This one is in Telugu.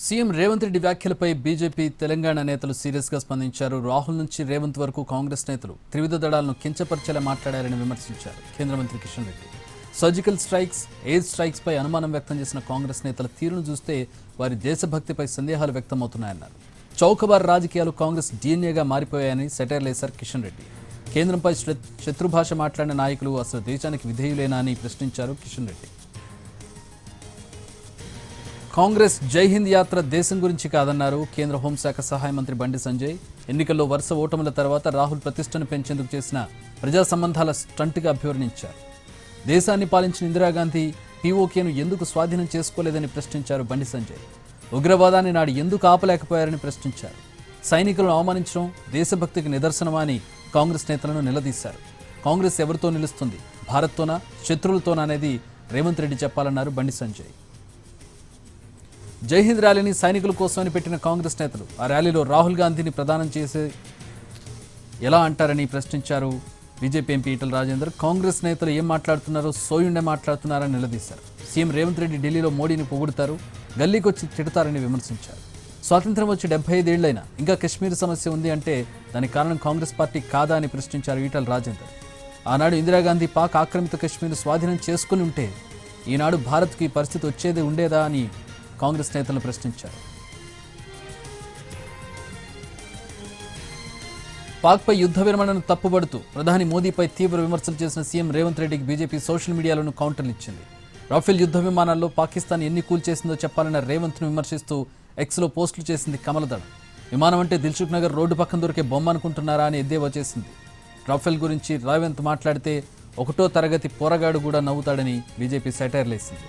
సీఎం రేవంత్ రెడ్డి వ్యాఖ్యలపై బీజేపీ తెలంగాణ నేతలు సీరియస్గా స్పందించారు. రాహుల్ నుంచి రేవంత్ వరకు కాంగ్రెస్ నేతలు త్రివిధ దళాలను కించపరిచేలా మాట్లాడారని విమర్శించారు. కేంద్ర మంత్రి Kishan Reddy surgical strikes, air strikes పై అనుమానం వ్యక్తం చేసిన కాంగ్రెస్ నేతల తీరును చూస్తే వారి దేశభక్తిపై సందేహాలు వ్యక్తమవుతున్నాయన్నారు. చౌకబార్ రాజకీయాలు కాంగ్రెస్ డీఎన్ఏగా మారిపోయాయని సెటైర్లు వేశారు కిషన్ రెడ్డి. కేంద్రంపై శత్రుభాష మాట్లాడిన నాయకులు అసలు దేశానికి విధేయులేనా అని ప్రశ్నించారు కిషన్ రెడ్డి. కాంగ్రెస్ జై హింద్ యాత్ర దేశం గురించి కాదన్నారు కేంద్ర హోంశాఖ సహాయ మంత్రి బండి సంజయ్. ఎన్నికల్లో వరుస ఓటముల తర్వాత రాహుల్ ప్రతిష్టను పెంచేందుకు చేసిన ప్రజా సంబంధాల స్టంట్గా అభివర్ణించారు. దేశాన్ని పాలించిన ఇందిరాగాంధీ పీఓకేను ఎందుకు స్వాధీనం చేసుకోలేదని ప్రశ్నించారు బండి సంజయ్. ఉగ్రవాదాన్ని నాడు ఎందుకు ఆపలేకపోయారని ప్రశ్నించారు. సైనికులను అవమానించడం దేశభక్తికి నిదర్శనమా అని కాంగ్రెస్ నేతలను నిలదీశారు. కాంగ్రెస్ ఎవరితో నిలుస్తుంది, భారత్తోనా శత్రువులతోనా అనేది రేవంత్ రెడ్డి చెప్పాలన్నారు బండి సంజయ్. జై హింద్ ర్యాలీని సైనికుల కోసమని పెట్టిన కాంగ్రెస్ నేతలు ఆ ర్యాలీలో రాహుల్ గాంధీని ప్రదానం చేసి ఎలా అంటారని ప్రశ్నించారు. బీజేపీ ఎంపీ ఈటల రాజేందర్ కాంగ్రెస్ నేతలు ఏం మాట్లాడుతున్నారో సోయుండే మాట్లాడుతున్నారని నిలదీశారు. సీఎం రేవంత్ రెడ్డి ఢిల్లీలో మోడీని పొగుడుతారు, గల్లీకొచ్చి తిడతారని విమర్శించారు. స్వాతంత్ర్యం వచ్చి 75 ఏళ్లైనా ఇంకా కశ్మీర్ సమస్య ఉంది అంటే దానికి కారణం కాంగ్రెస్ పార్టీ కాదా అని ప్రశ్నించారు ఈటల రాజేందర్. ఆనాడు ఇందిరాగాంధీ పాక్ ఆక్రమిత కశ్మీర్ స్వాధీనం చేసుకుని ఉంటే ఈనాడు భారత్కు ఈ పరిస్థితి వచ్చేది ఉండేదా అని కాంగ్రెస్ నేతలను ప్రశ్నించారు. పాక్పై యుద్ధ విరమణను తప్పుబడుతూ ప్రధాని మోదీపై తీవ్ర విమర్శలు చేసిన సీఎం రేవంత్ రెడ్డికి బీజేపీ సోషల్ మీడియాలోనూ కౌంటర్లు ఇచ్చింది. రాఫెల్ యుద్ధ విమానాల్లో పాకిస్తాన్ ఎన్ని కూల్చేసిందో చెప్పాలన్న రేవంత్ను విమర్శిస్తూ ఎక్స్లో పోస్టులు చేసింది కమలదళం. విమానం అంటే దిల్సుఖ్ నగర్ రోడ్డు పక్కన దొరికే బొమ్మ అనుకుంటున్నారా అని ఎద్దేవా చేసింది. రాఫెల్ గురించి రేవంత్ మాట్లాడితే 1వ తరగతి పోరగాడు కూడా నవ్వుతాడని బీజేపీ సెటైర్లేసింది.